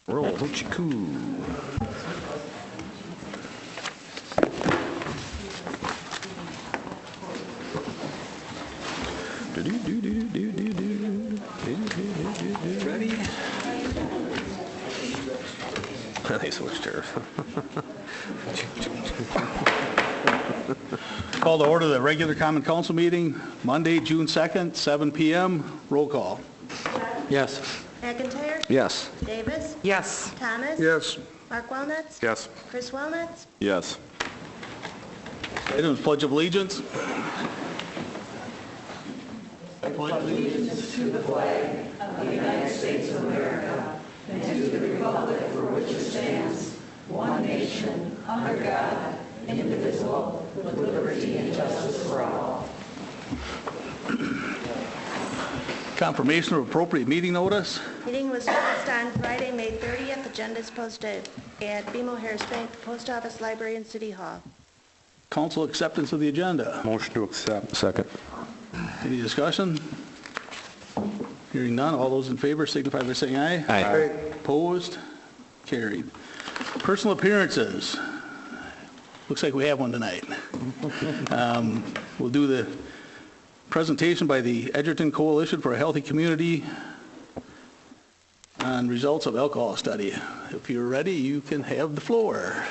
Roll, hoochie coo. Ready? They switched chairs. Call to order the regular common council meeting, Monday, June 2nd, 7 p.m. Roll call. Yes. McIntyre? Yes. Davis? Yes. Thomas? Yes. Mark Walnuts? Yes. Chris Walnuts? Yes. Items, Pledge of Allegiance. Confirmation of appropriate meeting notice. Meeting was noticed on Friday, May 30th. Agenda is posted at BMO Harris Bank, Post Office, Library, and City Hall. Council acceptance of the agenda. Motion to accept. Second. Any discussion? Hearing none, all those in favor signify by saying aye. Aye. Opposed? Carried. Personal appearances. Looks like we have one tonight. We'll do the presentation by the Edgerton Coalition for a Healthy Community on results of alcohol study. If you're ready, you can have the floor.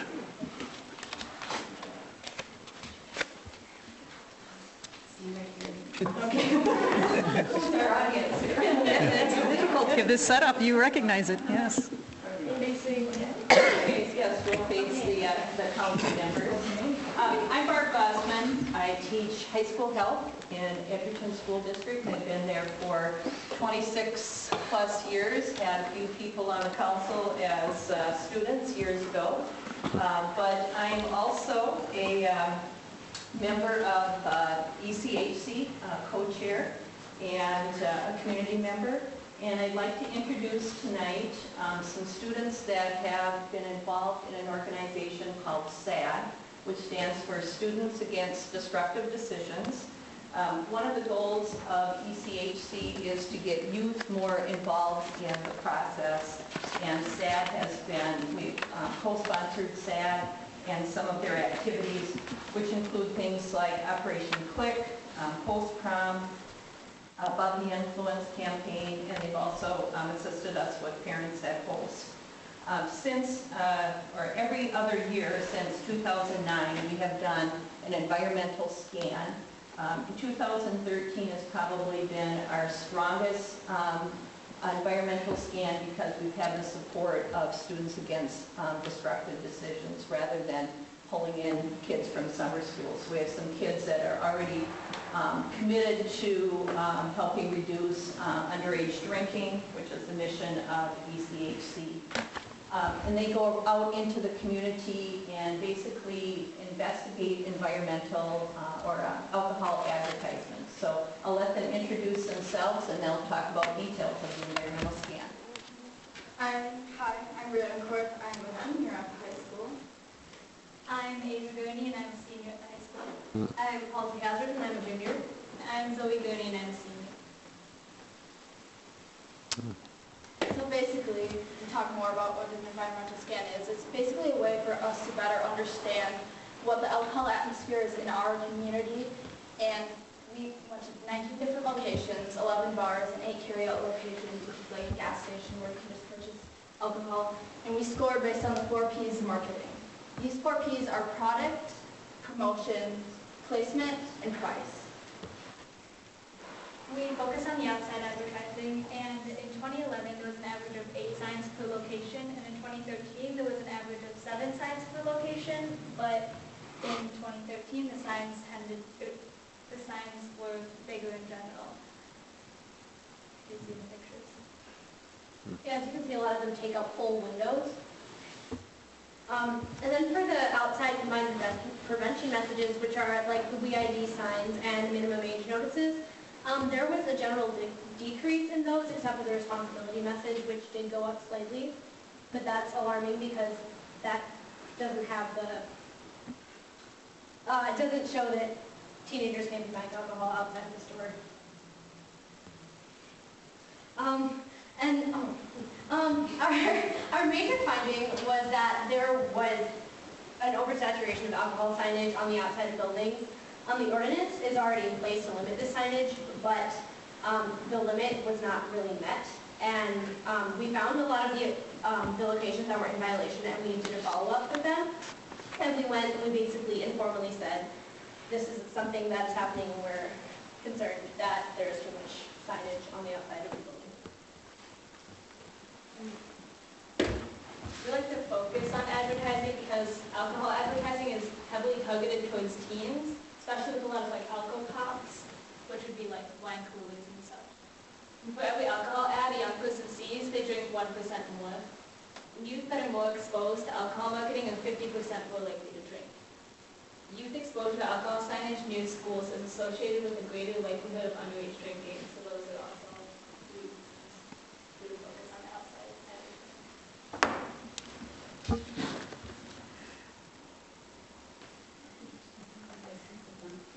Difficult to this setup, you recognize it, yes. Yes, we'll face the council members. I'm Barb Gosman. I teach high school health in Edgerton School District. I've been there for 26 plus years, had a few people on the council as students years ago. But I'm also a member of ECHC, co-chair, and a community member. And I'd like to introduce tonight some students that have been involved in an organization called SAD, which stands for Students Against Destructive Decisions. One of the goals of ECHC is to get youth more involved in the process, and SAD has been, we've co-sponsored SAD and some of their activities, which include things like Operation Click, Post-Prom, Above the Influence campaign, and they've also assisted us with Parents at Host. Every other year since 2009, we have done an environmental scan. 2013 has probably been our strongest environmental scan because we've had the support of Students Against Destructive Decisions rather than pulling in kids from summer schools. So we have some kids that are already committed to helping reduce underage drinking, which is the mission of ECHC. And they go out into the community and basically investigate environmental or alcohol advertisements. So I'll let them introduce themselves and they'll talk about details of the environmental scan. Hi, I'm Brianna Corp. I'm a junior at high school. I'm Ava Gooney and I'm a senior at the high school. I'm Halsey Hazard and I'm a junior. I'm Zoe Gooney and I'm a senior. So basically, to talk more about what an environmental scan is, it's basically a way for us to better understand what the alcohol atmosphere is in our community. And we went to 19 different locations, 11 bars, and 8 carryout locations, which is like a gas station where you can just purchase alcohol. And we scored based on the 4 Ps of marketing. These 4 Ps are product, promotion, placement, and price. We focus on the outside advertising, and in 2011 there was an average of 8 signs per location, and in 2013 there was an average of 7 signs per location, but in 2013 the signs were bigger in general. You can see the pictures. Yeah, as you can see, a lot of them take up whole windows. And then for the outside combined prevention messages, which are like the WeID signs and minimum age notices, there was a general decrease in those except for the responsibility message, which did go up slightly. But that's alarming because that doesn't have the, it doesn't show that teenagers can buy alcohol outside the store. Our major finding was that there was an oversaturation of alcohol signage on the outside of buildings. The ordinance is already in place to limit this signage, but the limit was not really met. And we found a lot of the locations that were in violation, and we did a follow-up with them. And we went and we basically informally said, this is something that's happening, and we're concerned that there's too much signage on the outside of the building. We like to focus on advertising because alcohol advertising is heavily targeted towards teens, especially with a lot of like alcohol pops, which would be like wine coolers and such. And for every alcohol ad a young person sees, they drink 1% more. Youth that are more exposed to alcohol marketing are 50% more likely to drink. Youth exposure to alcohol signage near schools is associated with a greater likelihood of underage drinking, so those are also we focus on the outside advertising.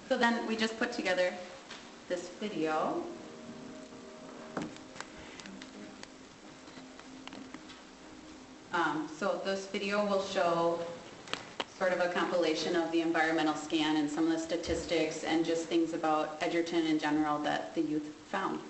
So then we just put together this video. So this video will show sort of a compilation of the environmental scan and some of the statistics and just things about Edgerton in general that the youth found.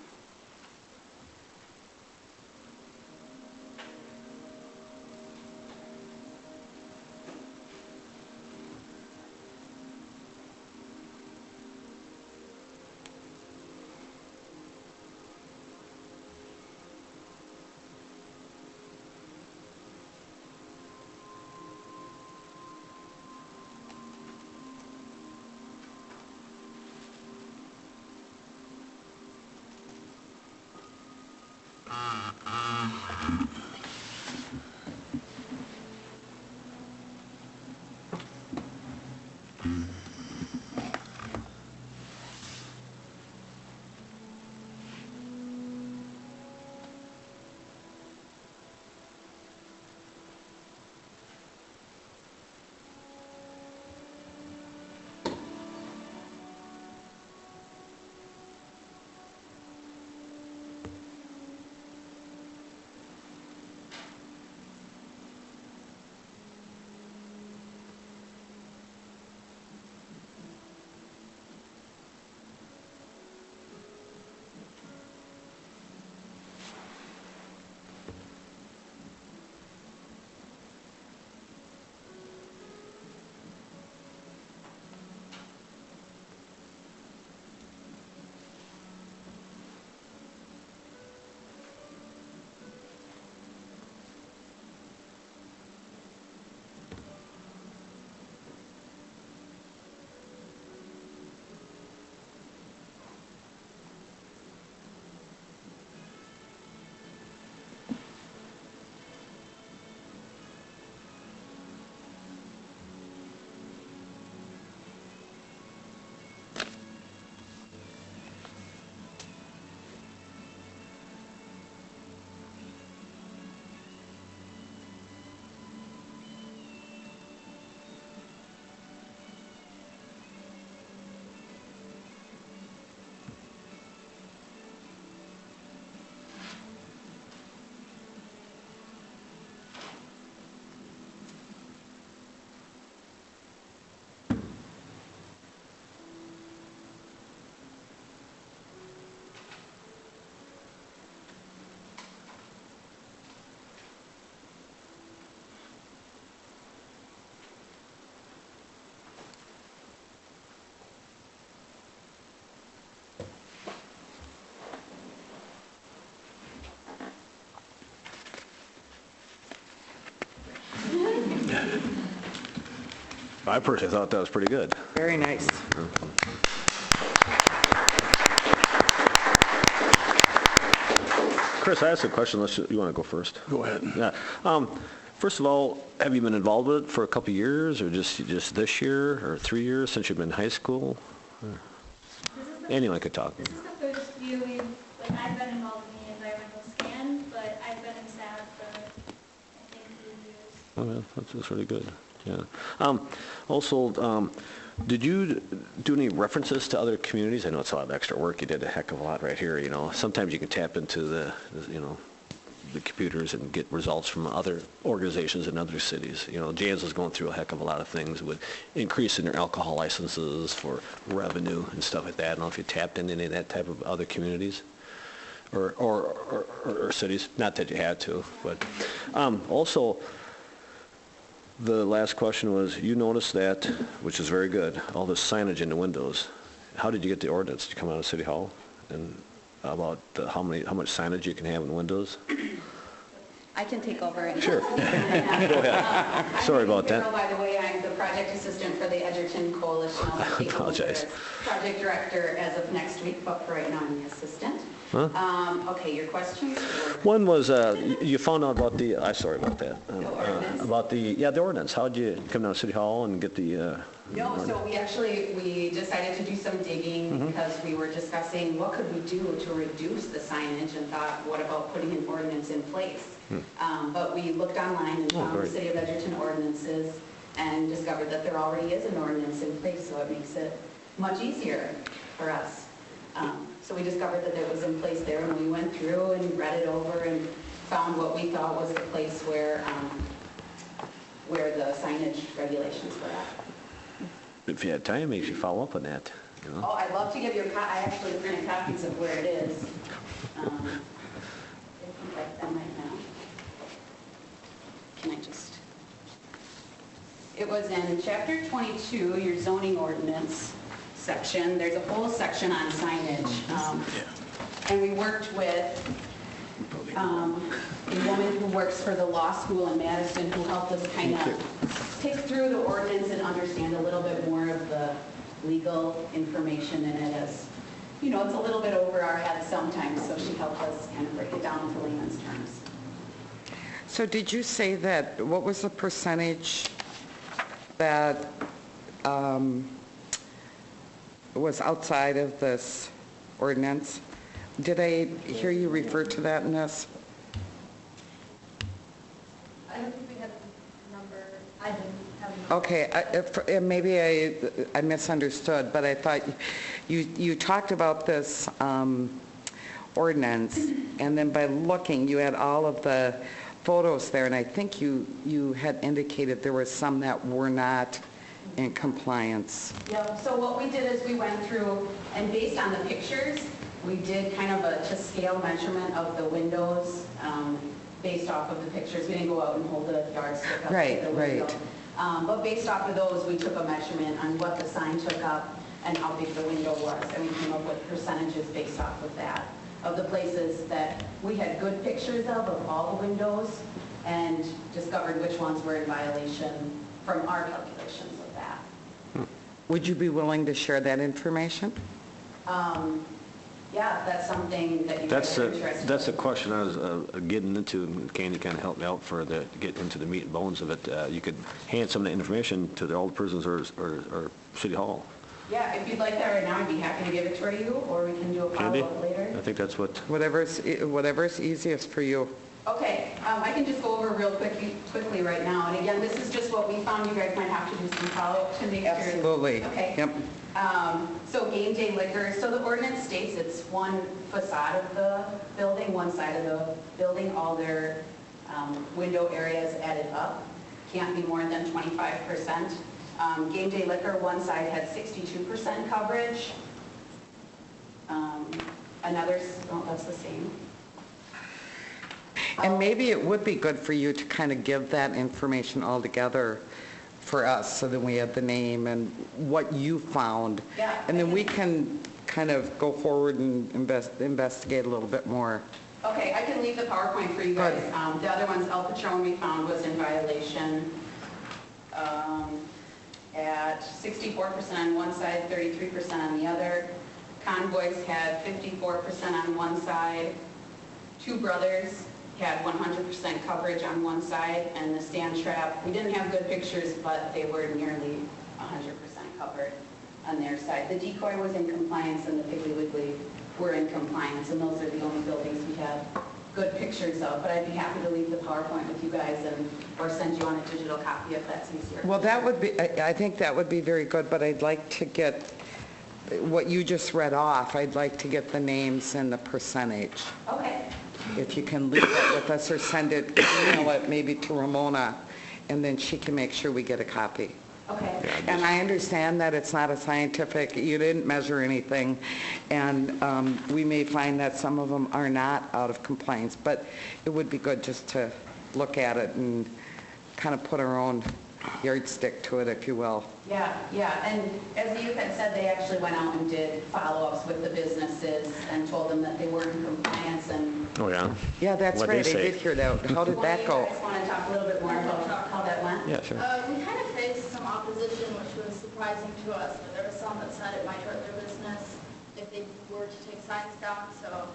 I personally thought that was pretty good. Very nice. Chris, I asked a question. You want to go first? Go ahead. Yeah. First of all, have you been involved with it for a couple of years, or just this year, or 3 years since you've been in high school? Anyone could talk. This is the first viewing, like I've been involved in the environmental scan, but I've been in SAD for, I think, 3 years. Oh, yeah, that's really good. Yeah. Also, did you do any references to other communities? I know it's a lot of extra work. You did a heck of a lot right here, you know. Sometimes you can tap into the the computers and get results from other organizations in other cities. You know, Jan's is going through a heck of a lot of things with increasing their alcohol licenses for revenue and stuff like that. I don't know if you tapped into any of that type of other communities or cities. Not that you had to, but also, the last question was, you noticed that, which is very good, all the signage in the windows. How did you get the ordinance to come out of City Hall? And about how much signage you can have in windows? I can take over. And Sure. Go ahead. Sorry about that. By the way, I'm the project assistant for the Edgerton Coalition. I'll take over apologize. as project director as of next week, but for right now, I'm the assistant. Okay, your questions? One was, you found out about sorry about that. ordinance? About the ordinance. How'd you come down to City Hall and get the? No, so we decided to do some digging because we were discussing what could we do to reduce the signage and thought, what about putting an ordinance in place? But we looked online and found the great. City of Edgerton ordinances and discovered that there already is an ordinance in place, so it makes it much easier for us. So we discovered that it was in place there, and we went through and read it over and found what we thought was the place where the signage regulations were at. If you had time, maybe you should follow up on that. You know? Oh, I'd love to give you I actually printed copies of where it is. I think I might now. Can I just? It was in chapter 22, your zoning ordinance section. There's a whole section on signage. And we worked with a woman who works for the law school in Madison who helped us kind of pick through the ordinance and understand a little bit more of the legal information in it, as, you know, it's a little bit over our heads sometimes, so she helped us kind of break it down into layman's terms. So did you say that, what was the percentage that was outside of this ordinance? Did I hear you refer to that in this? I don't think we had a number. I didn't have a number. Okay, maybe I misunderstood, but I thought you talked about this ordinance, and then by looking, you had all of the photos there, and I think you had indicated there were some that were not in compliance. Yep, so what we did is we went through, and based on the pictures, we did kind of a to-scale measurement of the windows based off of the pictures. We didn't go out and hold a yardstick up Right, to the window. right. But based off of those, we took a measurement on what the sign took up and how big the window was, and we came up with percentages based off of that, of the places that we had good pictures of all the windows, and discovered which ones were in violation from our calculations of that. Would you be willing to share that information? Yeah, that's something that you guys are interested in. That's the question I was getting into, and Candy kind of helped me out for to get into the meat and bones of it. You could hand some of the information to all the prisons or City Hall. Yeah, if you'd like that right now, I'd be happy to give it to you, or we can do a Candy? follow-up later. I think that's what... Whatever's easiest for you. Okay, I can just go over real quickly right now. And again, this is just what we found. You guys might have to do some follow-up to make sure. Absolutely. Okay. Yep. So Game Day Liquor, so the ordinance states it's one facade of the building, one side of the building, all their window areas added up. Can't be more than 25%. Game Day Liquor, one side had 62% coverage. That's the same. And maybe it would be good for you to kind of give that information all together for us, so that we have the name and what you found. Yeah, And then we can kind of go forward and investigate a little bit more. Okay, I can leave the PowerPoint for you guys. Good. The other ones, El Patron we found was in violation at 64% on one side, 33% on the other. Convoys had 54% on one side. Two Brothers had 100% coverage on one side, and the Stand Trap, we didn't have good pictures, but they were nearly 100% covered on their side. The Decoy was in compliance, and the Piggly Wiggly were in compliance, and those are the only buildings we have good pictures of. But I'd be happy to leave the PowerPoint with you guys, or send you on a digital copy if that's easier. Well, that would be, I think that would be very good, but I'd like to get what you just read off. I'd like to get the names and the percentage. Okay. if you can leave it with us or send it, email it maybe to Ramona, and then she can make sure we get a copy. Okay. And I understand that it's not a scientific, you didn't measure anything, and we may find that some of them are not out of compliance, but it would be good just to look at it and kind of put our own yardstick to it, if you will. Yeah, and as the youth had said, they actually went out and did follow-ups with the businesses and told them that they weren't in compliance and... Oh, yeah? Yeah, that's What'd right, they I say? did hear that. How did that go? You guys want to talk a little bit more about how that went? Yeah, sure. We kind of faced some opposition, which was surprising to us, but there was some that said it might hurt their business if they were to take signs down, so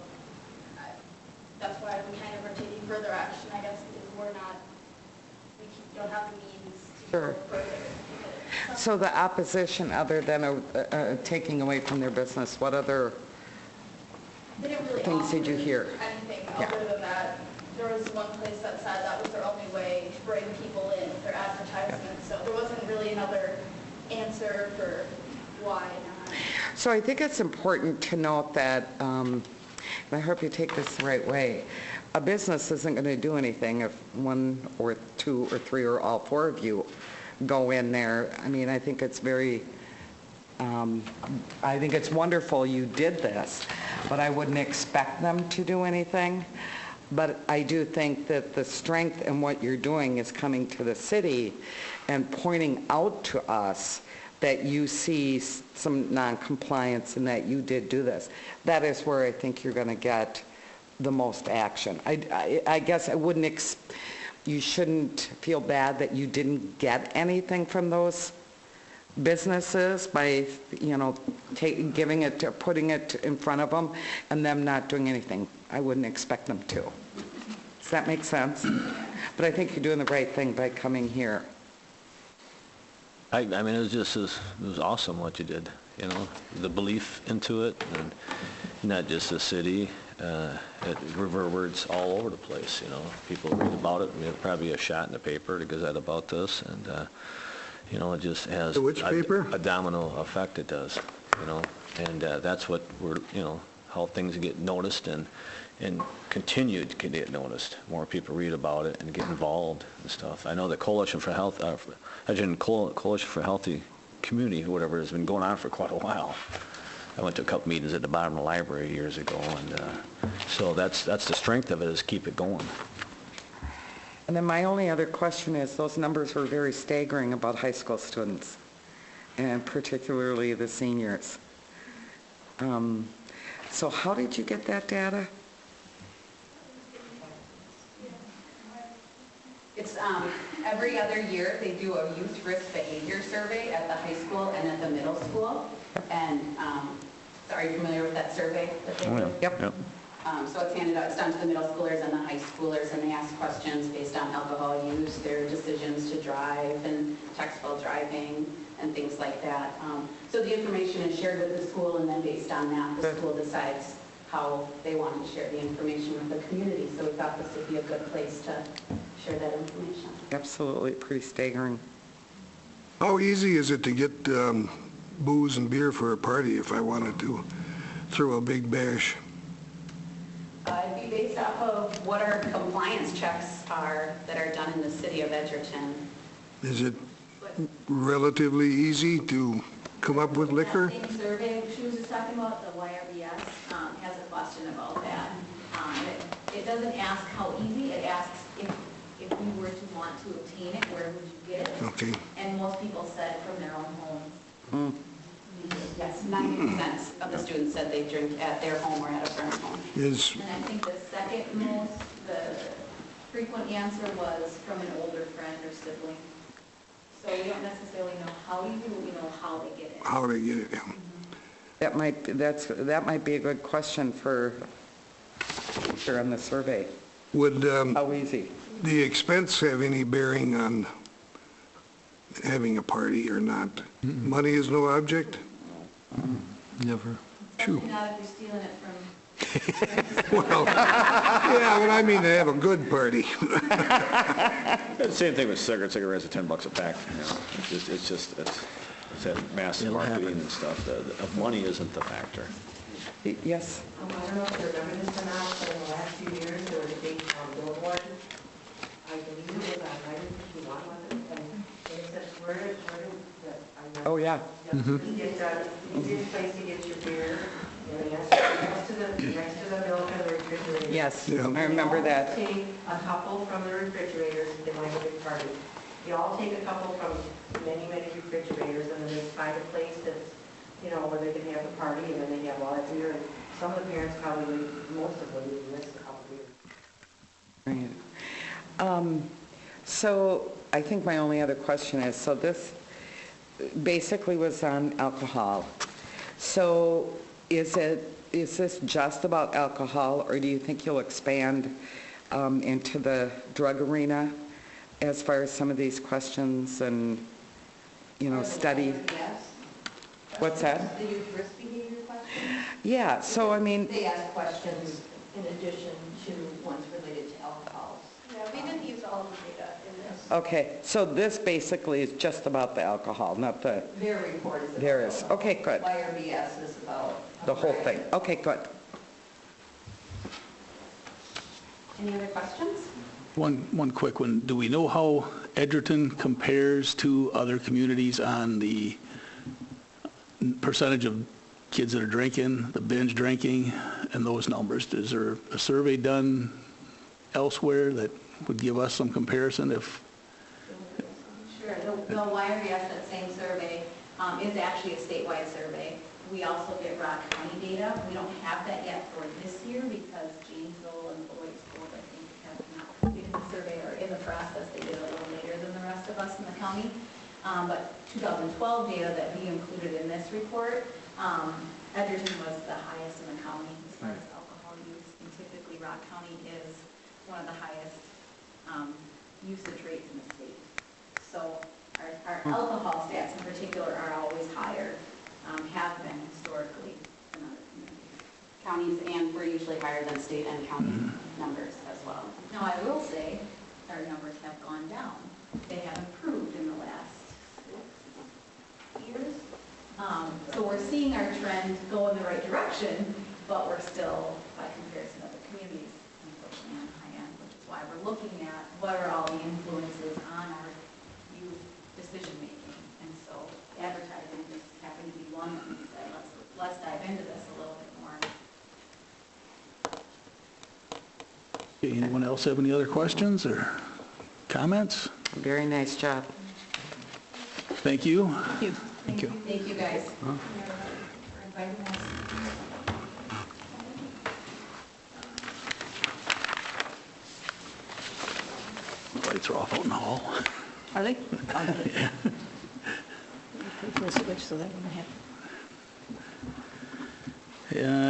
that's why we kind of are taking further action, I guess, because we don't have the means to Sure. go further. So the opposition, other than taking away from their business, what other They didn't really things did you offer hear? anything Yeah. other than that. There was one place that said that was their only way to bring people in, their advertisement, so there wasn't really another answer for why not. So I think it's important to note that, and I hope you take this the right way, a business isn't going to do anything if one or two or three or all four of you go in there. I mean, I think it's I think it's wonderful you did this, but I wouldn't expect them to do anything. But I do think that the strength in what you're doing is coming to the city and pointing out to us that you see some non-compliance and that you did do this. That is where I think you're going to get the most action. I guess I wouldn't, you shouldn't feel bad that you didn't get anything from those businesses by, giving it, putting it in front of them and them not doing anything. I wouldn't expect them to. Does that make sense? But I think you're doing the right thing by coming here. I mean, it was awesome what you did, the belief into it, and not just the city, it reverberates all over the place, People read about it, we have probably a shot in the paper, the Gazette about this, and, it just has Which paper? a domino effect it does, and that's what we're, how things get noticed and continued to get noticed. More people read about it and get involved and stuff. I know the Coalition for Health, Coalition for Healthy Community, whatever, has been going on for quite a while. I went to a couple meetings at the bottom of the library years ago, and so that's the strength of it, is keep it going. And then my only other question is, those numbers were very staggering about high school students, and particularly the seniors. So how did you get that data? It's every other year, they do a youth risk behavior survey at the high school and at the middle school. And are you familiar with that survey that they do? Yep. So it's handed out, it's done to the middle schoolers and the high schoolers, and they ask questions based on alcohol use, their decisions to drive and text while driving and things like that. So the information is shared with the school, and then based on that, the school decides how they want to share the information with the community. So we thought this would be a good place to share that information. Absolutely, pretty staggering. How easy is it to get booze and beer for a party if I wanted to throw a big bash? It'd be based off of what our compliance checks are that are done in the city of Edgerton. Is it relatively easy to come up with liquor? That same survey she was just talking about, the YRBS, has a question about that. It doesn't ask how easy, it asks if you were to want to obtain it, where would you get it? Okay. And most people said from their own homes. Yes, 90% of the students said they drink at their home or at a friend's home. And I think the second most, the frequent answer was from an older friend or sibling. So we don't necessarily know how you do, but we know how they get it. How they get it, yeah. That might be a good question for on the survey. Would How easy? the expense have any bearing on having a party or not? Money is no object? Never. Especially not if you're stealing it from Well, yeah, but I mean to have a good party. Same thing with cigarettes. Cigarettes are $10 a pack. It's that massive It'll marketing happen. and stuff. The money isn't the factor. Yes? I don't know if you remember this or not, but in the last few years, Oh, yeah. Get easiest place to get your beer, next to the milk and the refrigerator. Yes, Yeah. I remember that. Take a couple from the refrigerators if they might have big party. You all take a couple from many, many refrigerators, and then they find a place that's, where they can have the party, and then they have all that beer. And some of the parents probably, most of them, even miss a couple beers. Right. So I think my only other question is, so this basically was on alcohol. So is this just about alcohol, or do you think you'll expand into the drug arena as far as some of these questions and, study? Yes. What's that? The youth risk behavior question? Yeah, so I mean, They ask questions in addition to ones related to alcohol. Yeah, we didn't use all of the data in this. okay, so this basically is just about the alcohol, not the, Their report is about. there is, okay, good. YRBS is about. The whole thing, okay, good. Any other questions? One quick one. Do we know how Edgerton compares to other communities on the percentage of kids that are drinking, the binge drinking, and those numbers? Is there a survey done elsewhere that would give us some comparison if? Sure. The YRBS, that same survey, is actually a statewide survey. We also get Rock County data. We don't have that yet for this year because Janesville and Beloit schools, I think, have not completed the survey or in the process. They did it a little later than the rest of us in the county. But 2012 data that we included in this report, Edgerton was the highest in the county as far as alcohol use. And typically Rock County is one of the highest usage rates in the state. So our alcohol stats in particular are always higher, have been historically in other communities. Counties, and we're usually higher than state and county numbers as well. Now, I will say, our numbers have gone down. They have improved in the last 6 years. So we're seeing our trend go in the right direction, but we're still, by comparison to other communities, unfortunately on the high end, which is why we're looking at what are all the influences on our youth decision-making. And so advertising just happened to be one that we said, let's dive into this a little bit more. Okay, anyone else have any other questions or comments? Very nice job. Thank you. Thank you. Thank you. Thank you, guys. For inviting us. Lights are off out in the hall. Are they? Yeah. For a switch so that wouldn't happen.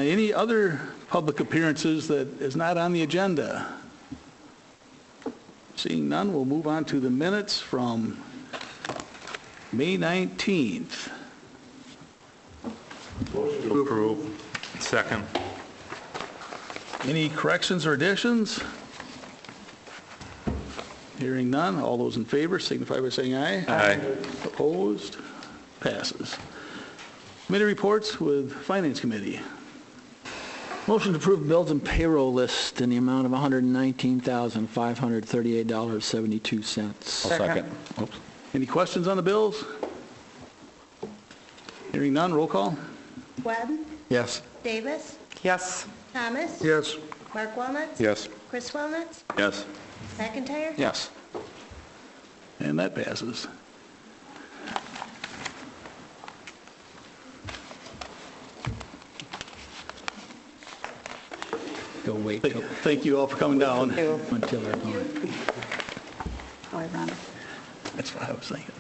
Any other public appearances that is not on the agenda? Seeing none, we'll move on to the minutes from May 19th. Motion to approve. Second. Any corrections or additions? Hearing none, all those in favor signify by saying aye. Aye. Opposed? Passes. Committee reports with Finance Committee. Motion to approve bills and payroll list in the amount of $119,538.72. Second. Oops. Any questions on the bills? Hearing none, roll call. Webb, Yes. Davis, Yes. Thomas. Yes. Mark Walnuts. Yes. Chris Walnuts. Yes. McIntyre. Yes. And that passes. Go wait Thank you all for coming down. until they're gone. How ironic. That's what I was thinking.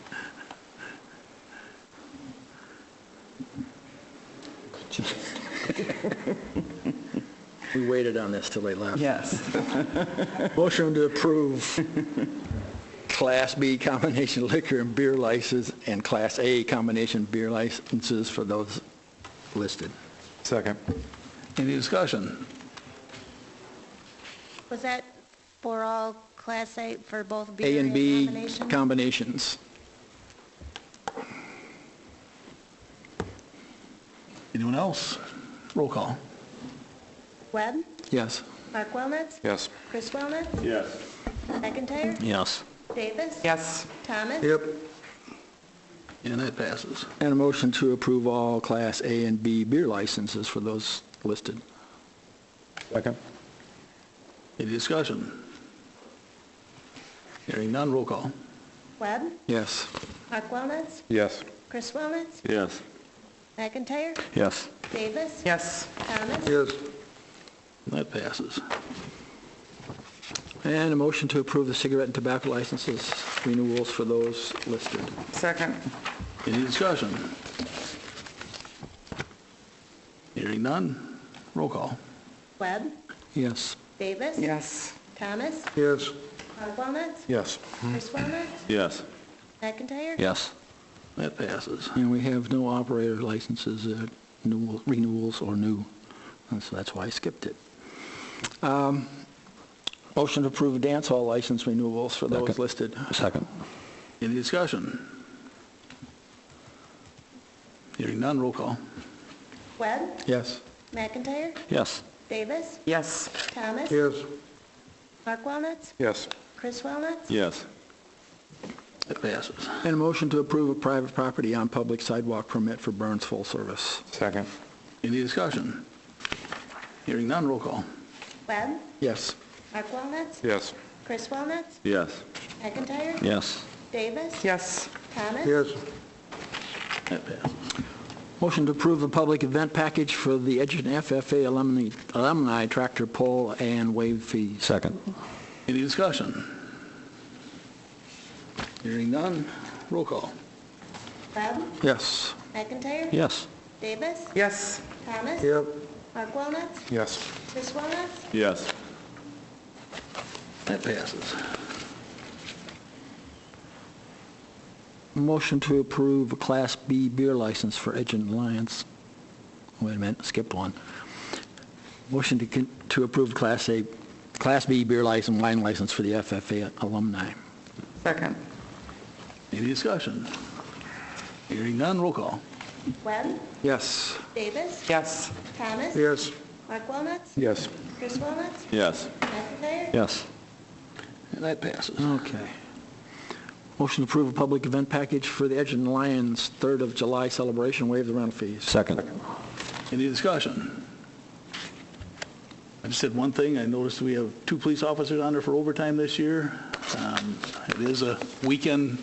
We waited on this till they left. Yes. Motion to approve Class B combination liquor and beer license and Class A combination beer licenses for those listed. Second. Any discussion? Was that for all Class A, for both A beer and and B combination? combinations. Anyone else? Roll call. Webb, Yes. Mark Walnuts. Yes. Chris Walnuts. Yes. McIntyre. Yes. Davis. Yes. Thomas. Yep. And that passes. And a motion to approve all Class A and B beer licenses for those listed. Second. Any discussion? Hearing none, roll call. Webb? Yes. Mark Wilnuts? Yes. Chris Wilnuts? Yes. McIntyre? Yes. Davis? Yes. Thomas? Yes. That passes. And a motion to approve the cigarette and tobacco licenses renewals for those listed. Second. Any discussion? Hearing none, roll call. Webb? Yes. Davis? Yes. Thomas? Yes. Mark Wilnuts? Yes. Chris Wilnuts? Yes. McIntyre? Yes. That passes. And we have no operator licenses, renewals or new, and so that's why I skipped it. Motion to approve dance hall license renewals for those Second. listed. Second. Any discussion? Hearing none, roll call. Webb? Yes. McIntyre? Yes. Davis? Yes. Thomas? Yes. Mark Wilnuts? Yes. Chris Wilnuts? Yes. That passes. And a motion to approve a private property on public sidewalk permit for Burns Full Service. Second. Any discussion? Hearing none, roll call. Webb? Yes. Mark Wilnuts? Yes. Chris Wilnuts? Yes. McIntyre? Yes. Davis? Yes. Thomas? Yes. That passes. Motion to approve the public event package for the Edgerton FFA alumni tractor pull and waive fees. Second. Any discussion? Hearing none, roll call. Webb? Yes. McIntyre? Yes. Davis? Yes. Thomas? Yep. Mark Wilnuts? Yes. Chris Wilnuts? Yes. That passes. Motion to approve a Class B beer license for Edgerton Lions. Wait a minute, skipped one. Motion to approve Class B beer license, wine license for the FFA alumni. Second. Any discussion? Hearing none, roll call. Webb? Yes. Davis? Yes. Thomas? Yes. Mark Wilnuts? Yes. Chris Wilnuts? Yes. McIntyre? Yes. And that passes. Okay. Motion to approve a public event package for the Edgerton Lions 3rd of July celebration, waive the rental fees. Second. Any discussion? I just said one thing. I noticed we have 2 police officers on there for overtime this year. It is a weekend,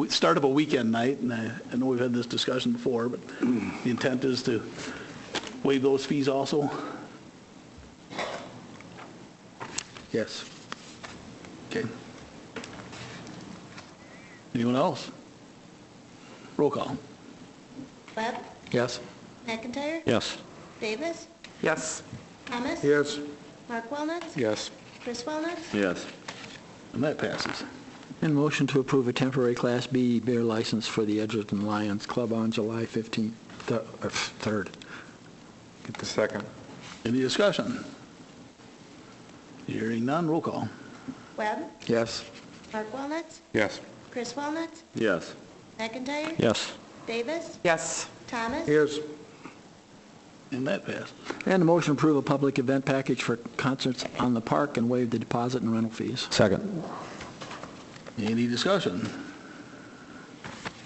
start of a weekend night, and I know we've had this discussion before, but the intent is to waive those fees also. Yes. Okay. Anyone else? Roll call. Webb? Yes. McIntyre? Yes. Davis? Yes. Thomas? Yes. Mark Wilnuts? Yes. Chris Wilnuts? Yes. And that passes. And motion to approve a temporary Class B beer license for the Edgerton Lions Club on July 15th, or 3rd. Get the second. Any discussion? Hearing none, roll call. Webb? Yes. Mark Wilnuts? Yes. Chris Wilnuts? Yes. McIntyre? Yes. Davis? Yes. Thomas? Yes. And that passes. And a motion to approve a public event package for concerts on the park and waive the deposit and rental fees. Second. Any discussion?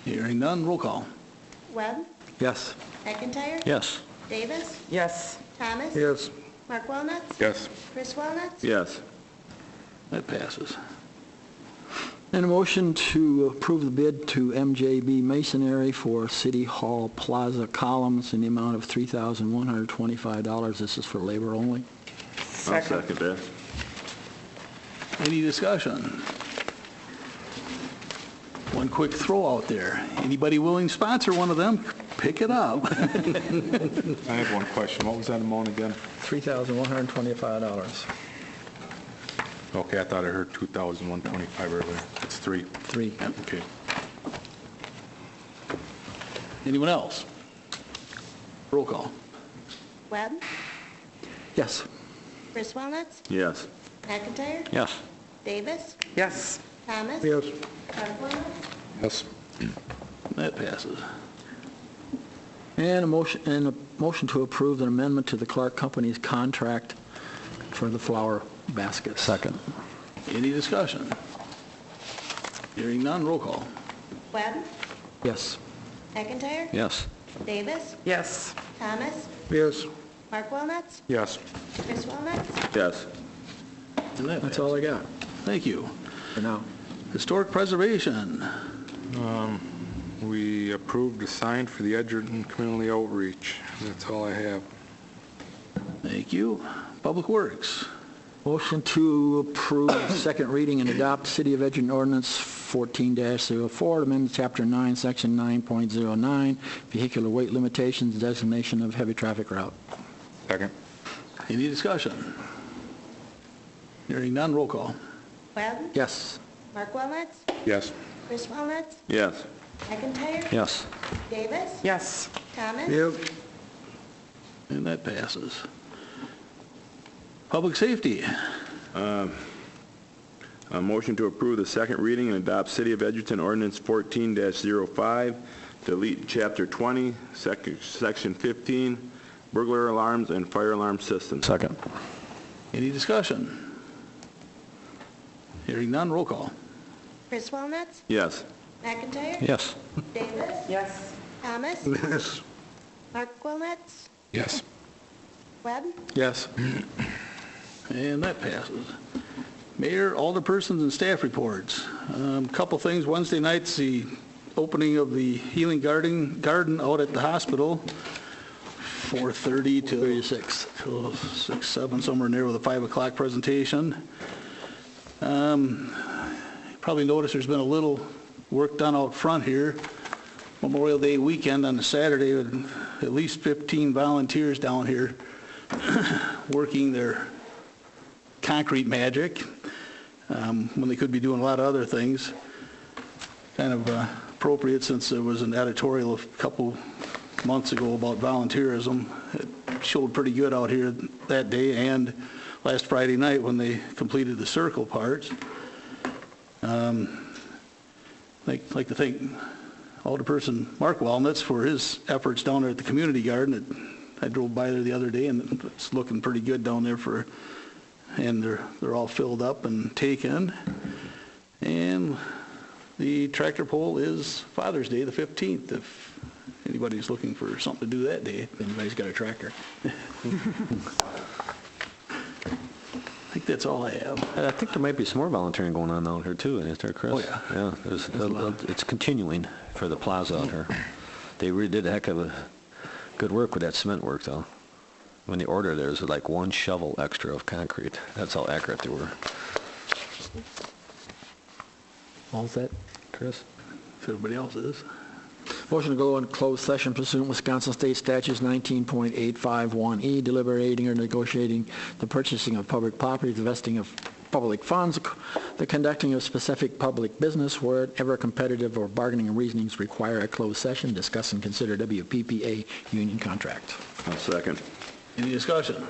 Hearing none, roll call. Webb? Yes. McIntyre? Yes. Davis? Yes. Thomas? Yes. Mark Wilnuts? Yes. Chris Wilnuts? Yes. That passes. And a motion to approve the bid to MJB Masonry for City Hall Plaza columns in the amount of $3,125. This is for labor only. I'll second that. Any discussion? One quick throw out there. Anybody willing to sponsor one of them, pick it up. I have one question. What was that amount again? $3,125. Okay, I thought I heard 2,125 earlier. It's 3. 3. Okay. Anyone else? Roll call. Webb? Yes. Chris Wilnuts? Yes. McIntyre? Yes. Davis? Yes. Thomas? Yes. Mark Wilnuts? Yes. That passes. And a motion to approve an amendment to the Clark Company's contract for the flower baskets. Second. Any discussion? Hearing none, roll call. Webb? Yes. McIntyre? Yes. Davis? Yes. Thomas? Yes. Mark Walnuts? Yes. Chris Walnuts? Yes. And That's all I got Thank you. for now. Historic preservation. We approved the sign for the Edgerton Community Outreach. That's all I have. Thank you. Public Works. Motion to approve second reading and adopt City of Edgerton Ordinance 14-04, amend Chapter 9, Section 9.09, vehicular weight limitations, designation of heavy traffic route. Second. Any discussion? Hearing none, roll call. Webb? Yes. Mark Walnuts? Yes. Chris Walnuts? Yes. McIntyre? Yes. Davis? Yes. Thomas? Yep. And that passes. Public Safety. A motion to approve the second reading and adopt City of Edgerton Ordinance 14-05, delete Chapter 20, Section 15, burglar alarms and fire alarm systems. Second. Any discussion? Hearing none, roll call. Chris Walnuts? Yes. McIntyre? Yes. Davis? Yes. Thomas? Yes. Mark Walnuts? Yes. Webb? Yes. And that passes. Mayor, alderpersons, and staff reports. Couple things. Wednesday night's the opening of the Healing Garden out at the hospital, 4:30 to 6, 7, somewhere in there with a 5 o'clock presentation. Probably noticed there's been a little work done out front here. Memorial Day weekend on a Saturday, with at least 15 volunteers down here working their concrete magic when they could be doing a lot of other things. Kind of appropriate since there was an editorial a couple months ago about volunteerism. It showed pretty good out here that day and last Friday night when they completed the circle parts. I'd like to thank Alderperson Mark Walnuts for his efforts down there at the community garden. I drove by there the other day and it's looking pretty good down there and they're all filled up and taken. And the tractor pull is Father's Day, the 15th, if anybody's looking for something to do that day. If anybody's got a tractor. I think that's all I have. I think there might be some more volunteering going on out here too, isn't there, Chris? Oh, yeah. Yeah, it's continuing for the plaza out here. They really did a heck of a good work with that cement work, though. When they ordered, there was like 1 shovel extra of concrete. That's how accurate they were. All set, Chris? If everybody else is. Motion to go in closed session pursuant Wisconsin State Statutes 19.851E, deliberating or negotiating the purchasing of public property, the vesting of public funds, the conducting of specific public business, wherever competitive or bargaining reasonings require a closed session, discuss and consider WPPA union contract. I'll second. Any discussion?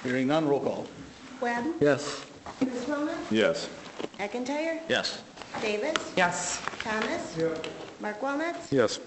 Hearing none, roll call. Webb? Yes. Chris Walnuts? Yes. McIntyre? Yes. Davis? Yes. Thomas? Mark Walnuts? Yes.